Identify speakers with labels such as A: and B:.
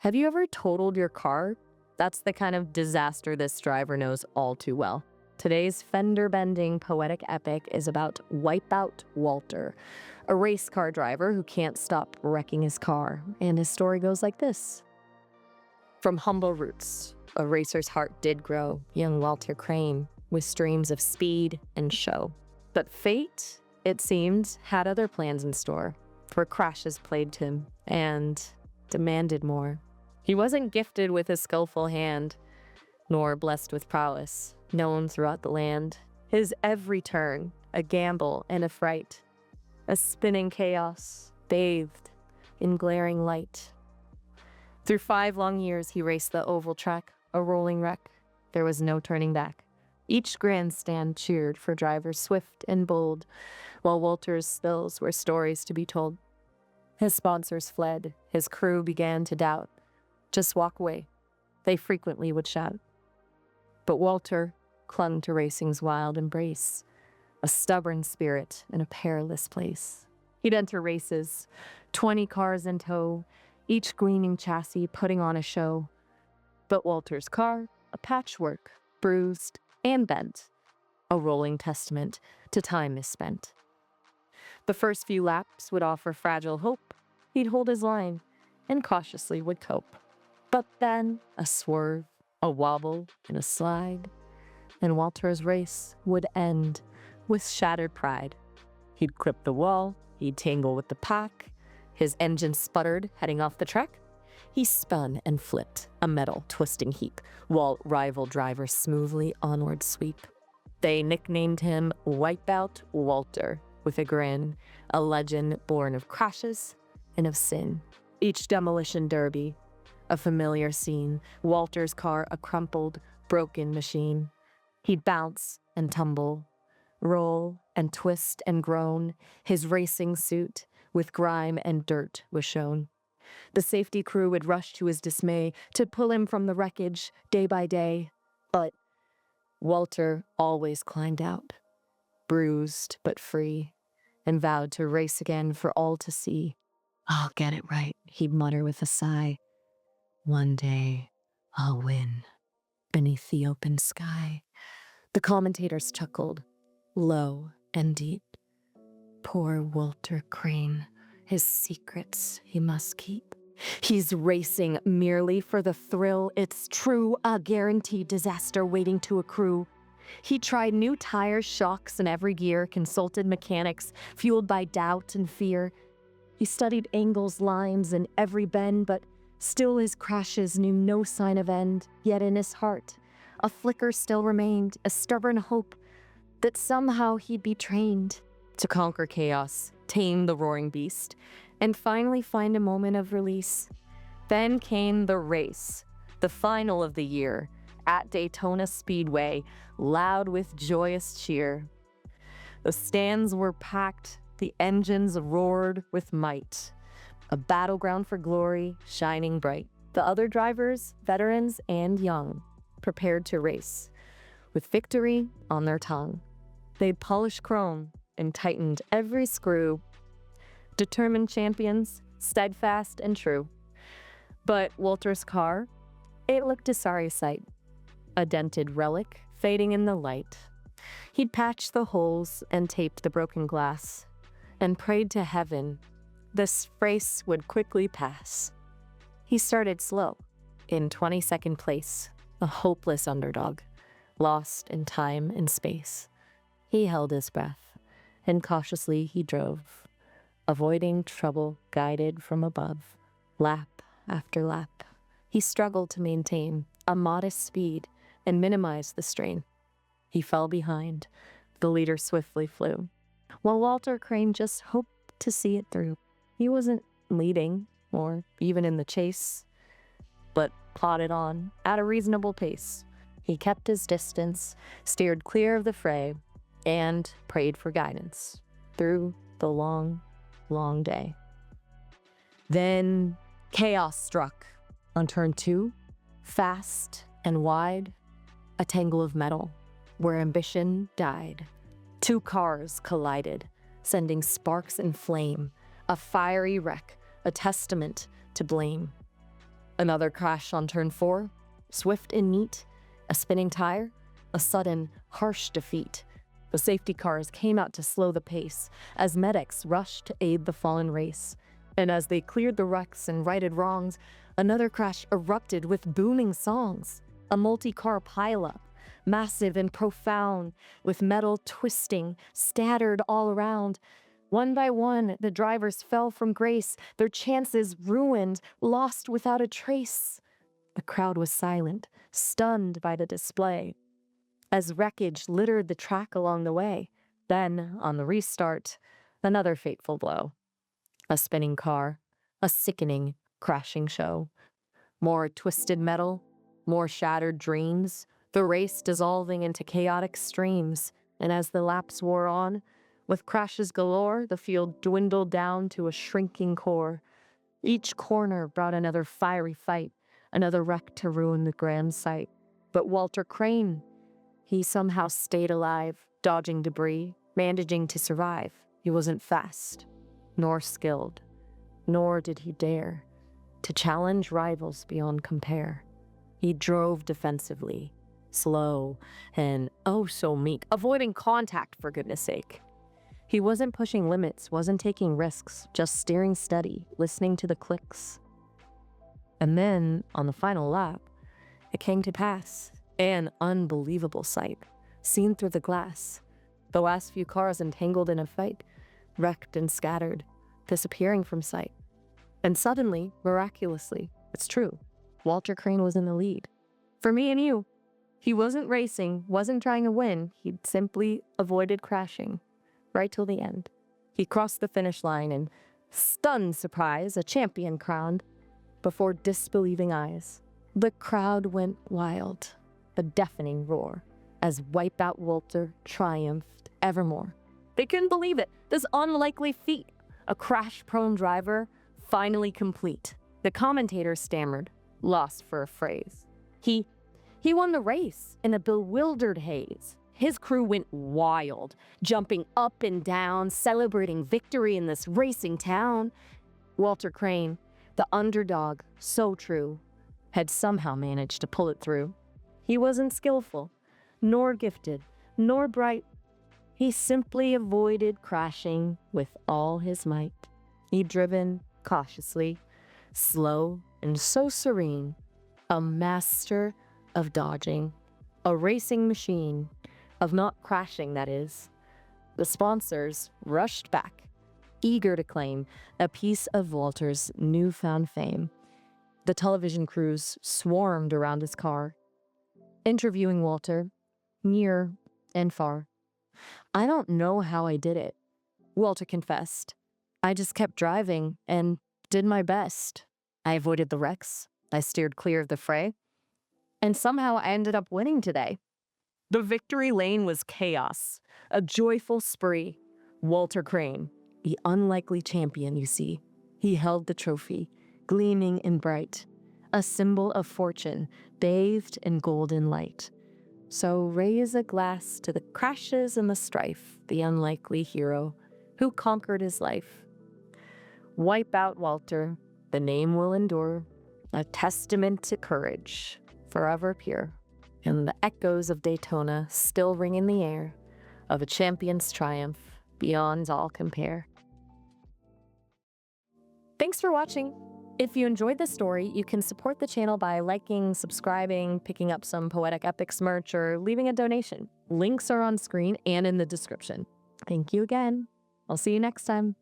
A: Have you ever totaled your car? That's the kind of disaster this driver knows all too well. Today's fender-bending poetic epic is about Wipeout Walter, a race car driver who can't stop wrecking his car, and his story goes like this. From humble roots, a racer's heart did grow, young Walter Crane, with dreams of speed and show. But fate, it seemed, had other plans in store, for crashes plagued him and demanded more. He wasn't gifted with a skillful hand, nor blessed with prowess, known throughout the land. His every turn, a gamble and a fright, a spinning chaos, bathed in glaring light. Through 5 long years he raced the oval track, a rolling wreck. There was no turning back. Each grandstand cheered for drivers swift and bold, while Walter's spills were stories to be told. His sponsors fled, his crew began to doubt. Just walk away, they frequently would shout. But Walter clung to racing's wild embrace, a stubborn spirit in a perilous place. He'd enter races, 20 cars in tow, each gleaming chassis putting on a show. But Walter's car, a patchwork, bruised and bent, a rolling testament to time misspent. The first few laps would offer fragile hope. He'd hold his line and cautiously would cope. But then a swerve, a wobble, and a slide, and Walter's race would end with shattered pride. He'd clip the wall, he'd tangle with the pack, his engine sputtered heading off the track. He spun and flipped, a metal twisting heap, while rival drivers smoothly onward sweep. They nicknamed him Wipeout Walter, with a grin, a legend born of crashes and of sin. Each demolition derby, a familiar scene, Walter's car a crumpled, broken machine. He'd bounce and tumble, roll and twist and groan. His racing suit with grime and dirt was shown. The safety crew would rush to his dismay to pull him from the wreckage day by day. But Walter always climbed out, bruised but free, and vowed to race again for all to see. "I'll get it right," he'd mutter with a sigh. "One day, I'll win." Beneath the open sky, the commentators chuckled, low and deep. Poor Walter Crane, his secrets he must keep. He's racing merely for the thrill, it's true, a guaranteed disaster waiting to accrue. He tried new tires, shocks in every gear, consulted mechanics, fueled by doubt and fear. He studied angles, lines, in every bend, but still his crashes knew no sign of end. Yet in his heart, a flicker still remained, a stubborn hope that somehow he'd be trained to conquer chaos, tame the roaring beast, and finally find a moment of release. Then came the race, the final of the year, at Daytona Speedway, loud with joyous cheer. The stands were packed, the engines roared with might. A battleground for glory, shining bright. The other drivers, veterans and young, prepared to race, with victory on their tongue. They'd polished chrome and tightened every screw. Determined champions, steadfast and true. But Walter's car, it looked a sorry sight. A dented relic, fading in the light. He'd patched the holes and taped the broken glass, and prayed to heaven this race would quickly pass. He started slow, in 22nd place, a hopeless underdog, lost in time and space. He held his breath, and cautiously he drove, avoiding trouble guided from above. Lap after lap, he struggled to maintain a modest speed and minimize the strain. He fell behind. The leader swiftly flew, while Walter Crane just hoped to see it through. He wasn't leading, or even in the chase, but plodded on at a reasonable pace. He kept his distance, steered clear of the fray, and prayed for guidance through the long, long day. Then chaos struck on turn 2, fast and wide, a tangle of metal where ambition died. 2 cars collided, sending sparks and flame, a fiery wreck, a testament to blame. Another crash on turn 4, swift and neat, a spinning tire, a sudden, harsh defeat. The safety cars came out to slow the pace as medics rushed to aid the fallen race. And as they cleared the wrecks and righted wrongs, another crash erupted with booming songs. A multi-car pileup, massive and profound, with metal twisting, scattered all around. One by one, the drivers fell from grace, their chances ruined, lost without a trace. The crowd was silent, stunned by the display, as wreckage littered the track along the way. Then, on the restart, another fateful blow. A spinning car, a sickening, crashing show. More twisted metal, more shattered dreams, the race dissolving into chaotic streams. And as the laps wore on, with crashes galore, the field dwindled down to a shrinking core. Each corner brought another fiery fight, another wreck to ruin the grand sight. But Walter Crane, he somehow stayed alive, dodging debris, managing to survive. He wasn't fast, nor skilled, nor did he dare to challenge rivals beyond compare. He drove defensively, slow, and oh so meek, avoiding contact for goodness sake. He wasn't pushing limits, wasn't taking risks, just steering steady, listening to the clicks. And then, on the final lap, it came to pass. An unbelievable sight, seen through the glass. The last few cars entangled in a fight, wrecked and scattered, disappearing from sight. And suddenly, miraculously, it's true, Walter Crane was in the lead. For me and you, he wasn't racing, wasn't trying to win, he'd simply avoided crashing. Right till the end. He crossed the finish line and, stunned surprise, a champion crowned. Before disbelieving eyes, the crowd went wild, a deafening roar, as Wipeout Walter triumphed evermore. They couldn't believe it, this unlikely feat, a crash-prone driver finally complete. The commentator stammered, lost for a phrase. He won the race in a bewildered haze. His crew went wild, jumping up and down, celebrating victory in this racing town. Walter Crane, the underdog, so true, had somehow managed to pull it through. He wasn't skillful, nor gifted, nor bright. He simply avoided crashing with all his might. He'd driven cautiously, slow and so serene, a master of dodging, a racing machine, of not crashing, that is. The sponsors rushed back, eager to claim a piece of Walter's newfound fame. The television crews swarmed around his car, interviewing Walter, near and far. "I don't know how I did it," Walter confessed. "I just kept driving and did my best. I avoided the wrecks, I steered clear of the fray, and somehow I ended up winning today." The victory lane was chaos, a joyful spree. Walter Crane, the unlikely champion, you see. He held the trophy, gleaming and bright, a symbol of fortune, bathed in golden light. So raise a glass to the crashes and the strife, the unlikely hero who conquered his life. Wipeout Walter, the name will endure, a testament to courage, forever pure. And the echoes of Daytona still ring in the air, of a champion's triumph beyond all compare. Thanks for watching. If you enjoyed this story, you can support the channel by liking, subscribing, picking up some Poetic Epics merch, or leaving a donation. Links are on screen and in the description. Thank you again. I'll see you next time.